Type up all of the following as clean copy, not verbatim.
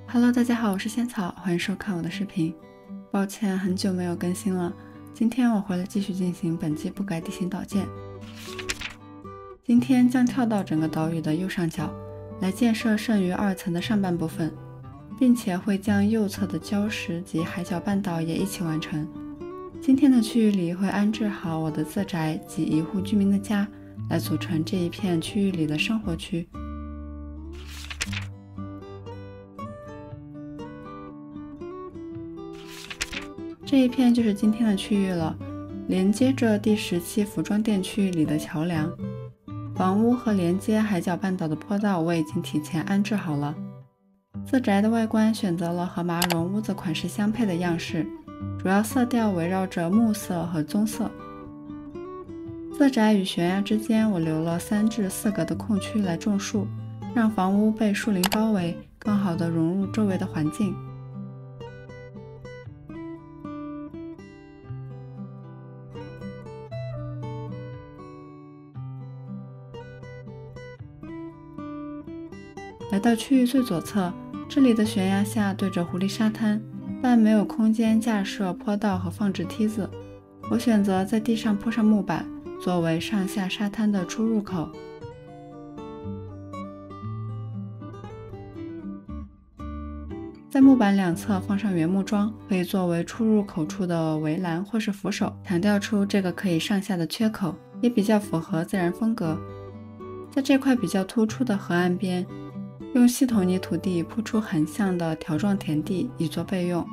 Hello， 大家好，我是仙草，欢迎收看我的视频。抱歉，很久没有更新了。今天我回来继续进行本季不改地形导建。今天将跳到整个岛屿的右上角，来建设剩余2层的上半部分，并且会将右侧的礁石及海角半岛也一起完成。今天的区域里会安置好我的自宅及一户居民的家，来组成这一片区域里的生活区。这一片就是今天的区域了，连接着第17服装店区域里的桥梁。房屋和连接海角半岛的坡道我已经提前安置好了。自宅的外观选择了和麻绒屋子款式相配的样式，主要色调围绕着木色和棕色。自宅与悬崖之间我留了3至4格的空区来种树，让房屋被树林包围，更好地融入周围的环境。来到区域最左侧，这里的悬崖下对着狐狸沙滩，但没有空间架设坡道和放置梯子。我选择在地上铺上木板，作为上下沙滩的出入口。在木板两侧放上原木桩，可以作为出入口处的围栏或是扶手，强调出这个可以上下的缺口，也比较符合自然风格。在这块比较突出的河岸边，用细筒泥土地铺出横向的条状田地，以作备用。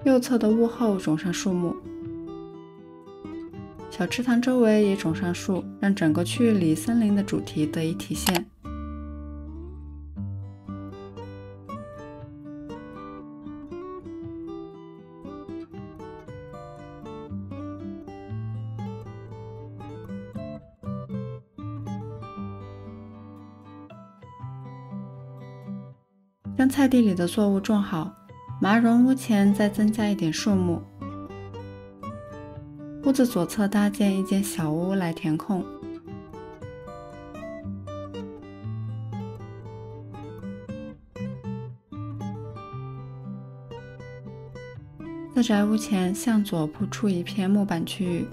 右侧的屋后种上树木，小池塘周围也种上树，让整个区域里森林的主题得以体现。将菜地里的作物种好，麻绒屋前再增加一点树木。屋子左侧搭建一间小屋来填空。自宅屋前向左铺出一片木板区域，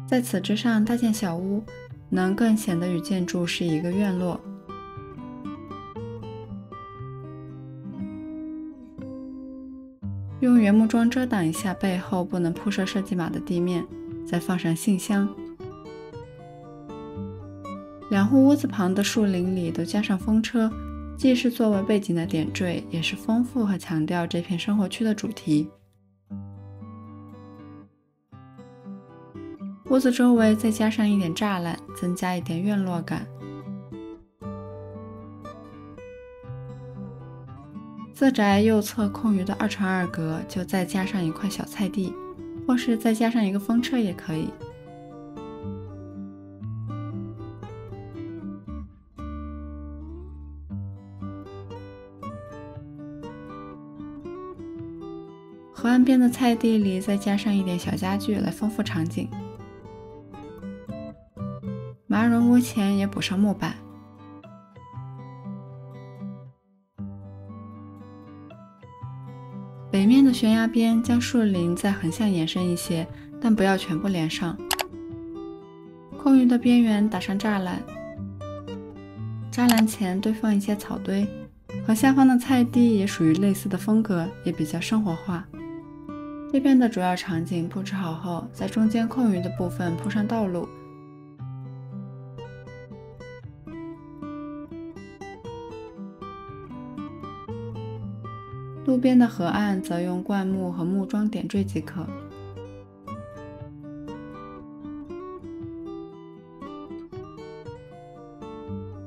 在此之上搭建小屋，能更显得与建筑是一个院落。用原木桩遮挡一下背后不能铺设设计码的地面，再放上信箱。两户屋子旁的树林里都加上风车，既是作为背景的点缀，也是丰富和强调这片生活区的主题。屋子周围再加上一点栅栏，增加一点院落感。自宅右侧空余的2乘2格就再加上一块小菜地，或是再加上一个风车也可以。河岸边的菜地里再加上一点小家具来丰富场景。麻绒屋前也补上木板。北面的悬崖边将树林再横向延伸一些，但不要全部连上。空余的边缘打上栅栏，栅栏前堆放一些草堆，和下方的菜地也属于类似的风格，也比较生活化。这边的主要场景布置好后，在中间空余的部分铺上道路。路边的河岸则用灌木和木桩点缀即可。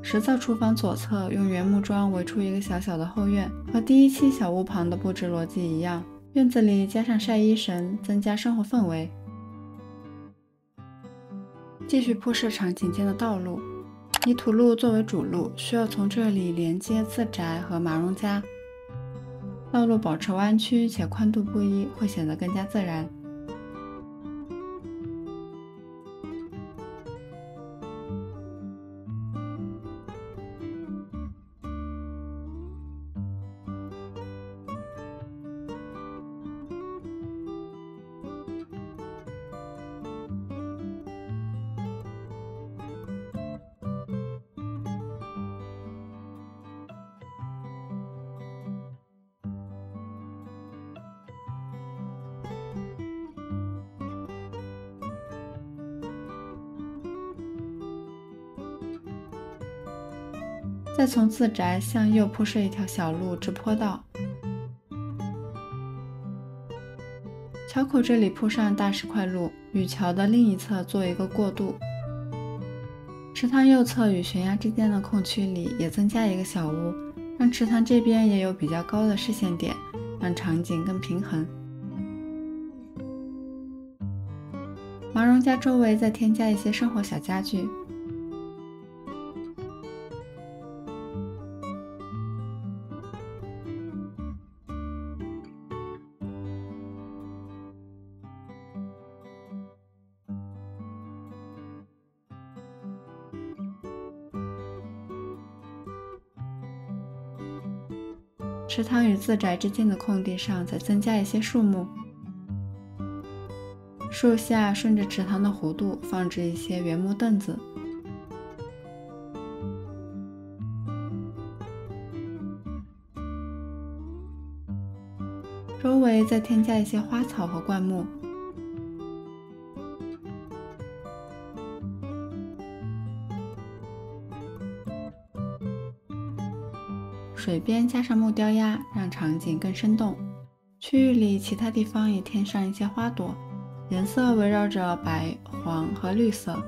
石灶厨房左侧用原木桩围出一个小小的后院，和第一期小屋旁的布置逻辑一样，院子里加上晒衣绳，增加生活氛围。继续铺设场景间的道路，泥土路作为主路，需要从这里连接自宅和马荣家。道路保持弯曲且宽度不一，会显得更加自然。再从自宅向右铺设一条小路至坡道，桥口这里铺上大石块路，与桥的另一侧做一个过渡。池塘右侧与悬崖之间的空区里也增加一个小屋，让池塘这边也有比较高的视线点，让场景更平衡。马荣家周围再添加一些生活小家具。池塘与自宅之间的空地上再增加一些树木，树下顺着池塘的弧度放置一些原木凳子。周围再添加一些花草和灌木。水边加上木雕鸭，让场景更生动。区域里其他地方也添上一些花朵，颜色围绕着白、黄和绿色。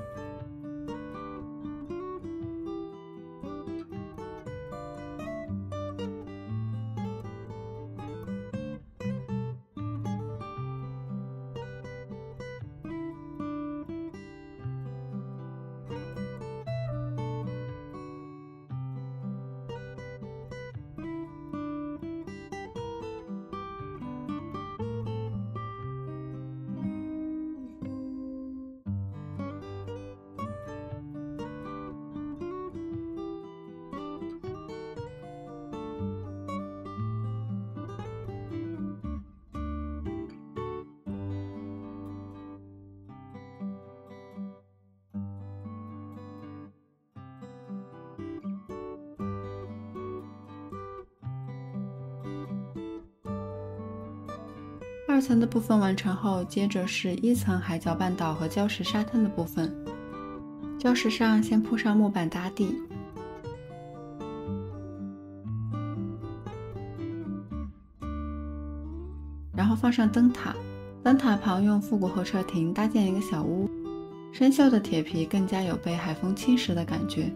2层的部分完成后，接着是1层海角半岛和礁石沙滩的部分。礁石上先铺上木板打底，然后放上灯塔。灯塔旁用复古候车亭搭建一个小屋，生锈的铁皮更加有被海风侵蚀的感觉。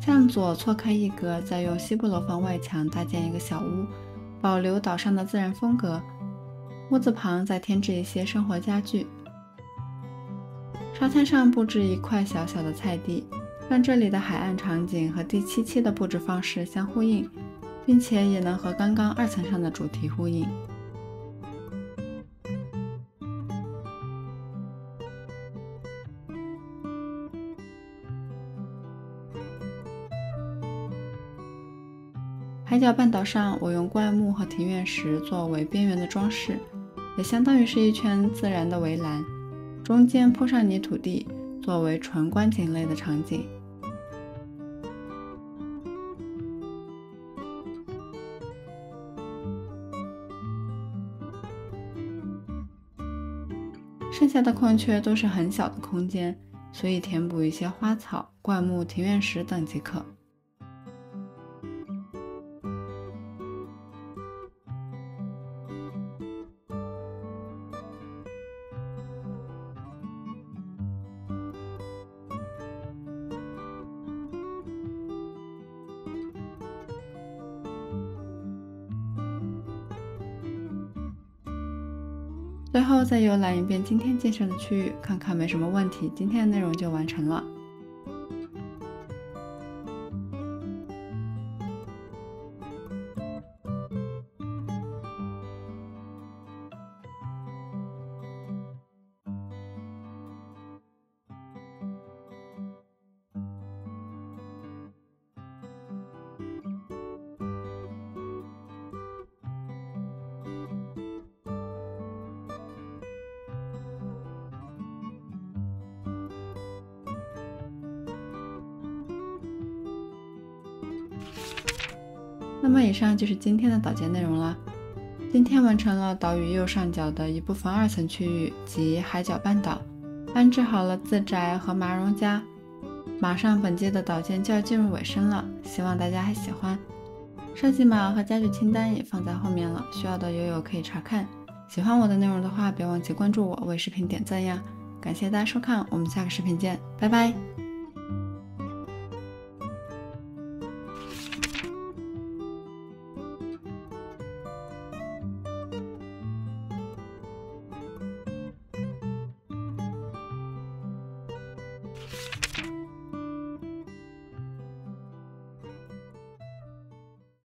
向左错开一格，再用西部楼房外墙搭建一个小屋，保留岛上的自然风格。屋子旁再添置一些生活家具。沙滩上布置一块小小的菜地，让这里的海岸场景和第7期的布置方式相呼应，并且也能和刚刚2层上的主题呼应。海角半岛上，我用灌木和庭院石作为边缘的装饰，也相当于是一圈自然的围栏，中间铺上泥土地，作为纯观景类的场景。剩下的空缺都是很小的空间，所以填补一些花草、灌木、庭院石等即可。最后再游览一遍今天建设的区域，看看没什么问题，今天的内容就完成了。那么以上就是今天的导建内容了。今天完成了岛屿右上角的一部分2层区域及海角半岛，安置好了自宅和麻绒家。马上本季的导建就要进入尾声了，希望大家还喜欢。设计码和家具清单也放在后面了，需要的友友可以查看。喜欢我的内容的话，别忘记关注我，为视频点赞呀！感谢大家收看，我们下个视频见，拜拜。